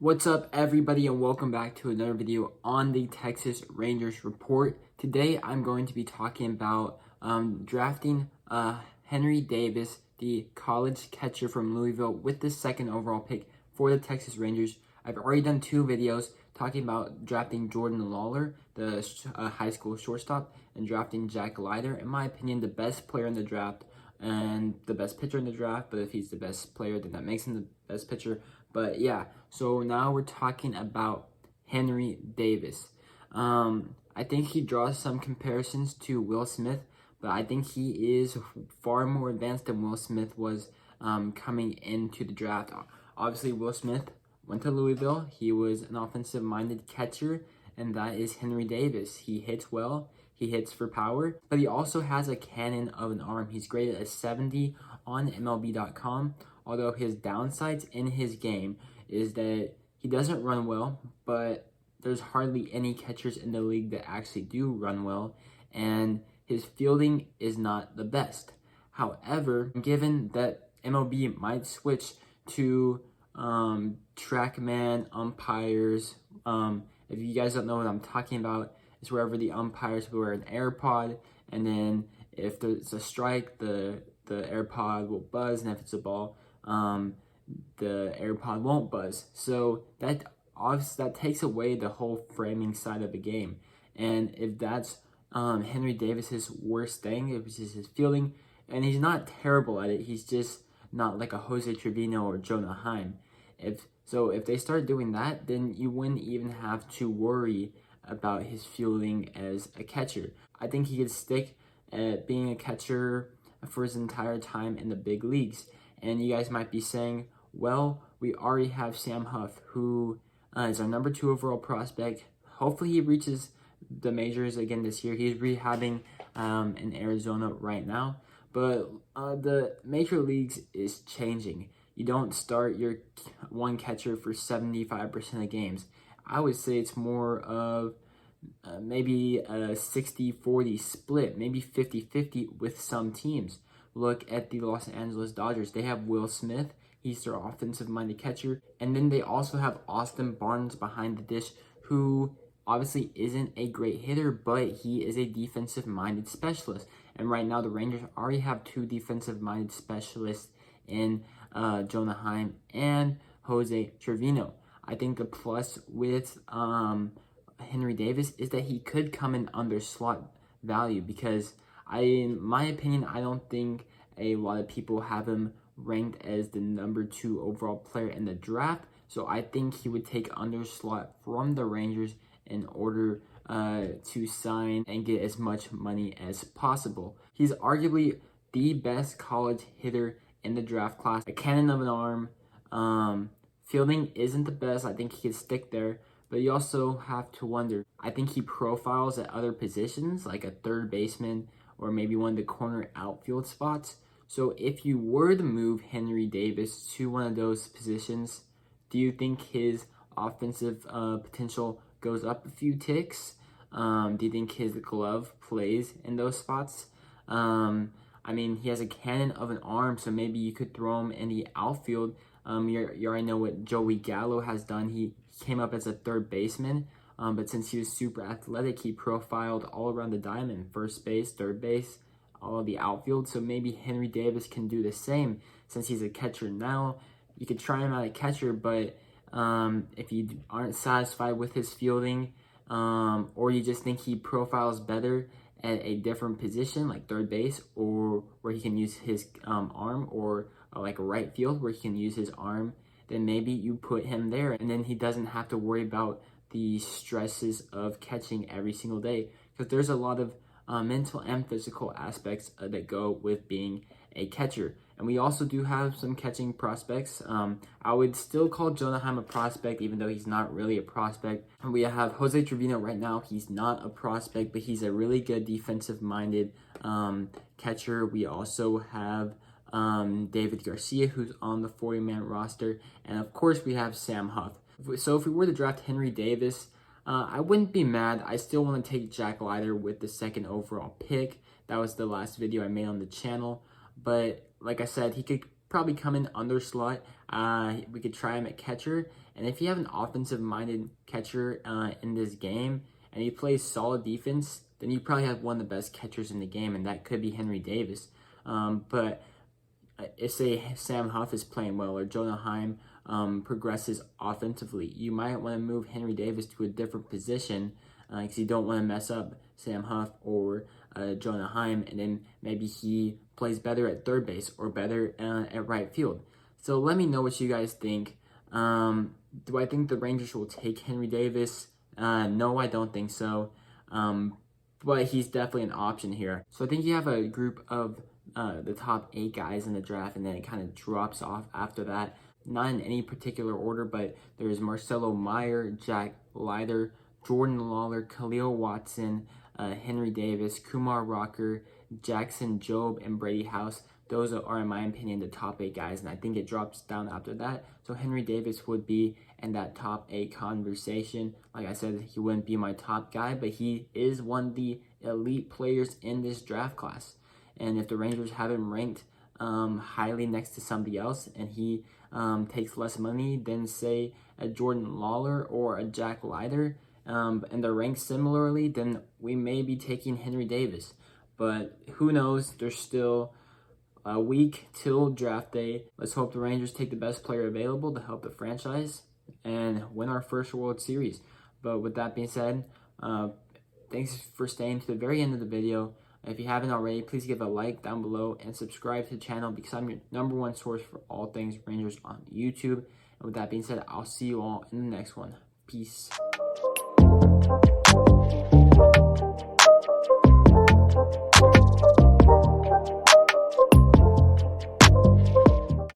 What's up, everybody, and welcome back to another video on the Texas Rangers Report. Today I'm going to be talking about drafting Henry Davis, the college catcher from Louisville, with the second overall pick for the Texas Rangers. I've already done two videos talking about drafting Jordan Lawlar, the high school shortstop, and drafting Jack Leiter. In my opinion, the best player in the draft and the best pitcher in the draft, but if he's the best player, then that makes him the best pitcher. But yeah, so now we're talking about Henry Davis. I think he draws some comparisons to Will Smith, but I think he is far more advanced than Will Smith was coming into the draft. Obviously, Will Smith went to Louisville. He was an offensive-minded catcher, and that is Henry Davis. He hits well. He hits for power, but he also has a cannon of an arm. He's graded a 70 on MLB.com, although his downsides in his game is that he doesn't run well, but there's hardly any catchers in the league that actually do run well, and his fielding is not the best. However, given that MLB might switch to TrackMan umpires, if you guys don't know what I'm talking about, it's wherever the umpires will wear an AirPod, and then if there's a strike, the AirPod will buzz, and if it's a ball, the AirPod won't buzz. So that obviously that takes away the whole framing side of the game. And if that's Henry Davis's worst thing, it was just his fielding, and he's not terrible at it. He's just not like a Jose Trevino or Jonah Heim. If they start doing that, then you wouldn't even have to worry about his fielding as a catcher. I think he could stick at being a catcher for his entire time in the big leagues. And you guys might be saying, well, we already have Sam Huff, who is our number 2 overall prospect. Hopefully he reaches the majors again this year. He's rehabbing in Arizona right now. But the major leagues is changing. You don't start your one catcher for 75% of games. I would say it's more of maybe a 60-40 split, maybe 50-50 with some teams. Look at the Los Angeles Dodgers. They have Will Smith. He's their offensive-minded catcher. And then they also have Austin Barnes behind the dish, who obviously isn't a great hitter, but he is a defensive-minded specialist. And right now the Rangers already have 2 defensive-minded specialists in Jonah Heim and Jose Trevino. I think the plus with Henry Davis is that he could come in under slot value, because in my opinion, I don't think a lot of people have him ranked as the number 2 overall player in the draft. So I think he would take under slot from the Rangers in order to sign and get as much money as possible. He's arguably the best college hitter in the draft class. A cannon of an arm. Fielding isn't the best. I think he could stick there, but you also have to wonder. I think he profiles at other positions, like a third baseman or maybe one of the corner outfield spots. So if you were to move Henry Davis to one of those positions, do you think his offensive potential goes up a few ticks? Do you think his glove plays in those spots? I mean, he has a cannon of an arm, so maybe you could throw him in the outfield. You already know what Joey Gallo has done. He came up as a third baseman, but since he was super athletic, he profiled all around the diamond, first base, third base, all of the outfield. So maybe Henry Davis can do the same since he's a catcher now. You could try him out at catcher, but if you aren't satisfied with his fielding, or you just think he profiles better at a different position like third base, or where he can use his arm, or like a right field where he can use his arm, then maybe you put him there, and then he doesn't have to worry about the stresses of catching every single day, because there's a lot of mental and physical aspects that go with being a catcher. And we also do have some catching prospects. I would still call Jonah Heim a prospect, even though he's not really a prospect. And we have Jose Trevino right now. He's not a prospect, but he's a really good defensive-minded catcher. We also have David Garcia, who's on the 40-man roster. And of course, we have Sam Huff. So if we were to draft Henry Davis, I wouldn't be mad. I still want to take Jack Leiter with the 2nd overall pick. That was the last video I made on the channel. But like I said, he could probably come in under slot. We could try him at catcher, And if you have an offensive-minded catcher in this game and he plays solid defense, then you probably have one of the best catchers in the game, and that could be Henry Davis. But if, say, Sam Huff is playing well or Jonah Heim progresses offensively, you might want to move Henry Davis to a different position because you don't want to mess up Sam Huff or Jonah Heim, and then maybe he plays better at third base or better at right field. So let me know what you guys think. Do I think the Rangers will take Henry Davis? No, I don't think so. But he's definitely an option here. So I think you have a group of the top 8 guys in the draft, and then it kind of drops off after that. Not in any particular order, but there's Marcelo Meyer, Jack Leiter, Jordan Lawlar, Khalil Watson, Henry Davis, Kumar Rocker, Jackson Jobe, and Brady House. Those are, in my opinion, the top 8 guys, and I think it drops down after that. So Henry Davis would be in that top 8 conversation. Like I said, he wouldn't be my top guy, but he is one of the elite players in this draft class. And if the Rangers have him ranked highly next to somebody else, and he takes less money than, say, a Jordan Lawlar or a Jack Leiter, and they're ranked similarly, then we may be taking Henry Davis. But who knows? There's still a week till draft day. Let's hope the Rangers take the best player available to help the franchise and win our first World Series. But with that being said, thanks for staying to the very end of the video. If you haven't already, please give a like down below and subscribe to the channel because I'm your #1 source for all things Rangers on YouTube. And with that being said, I'll see you all in the next one. Peace.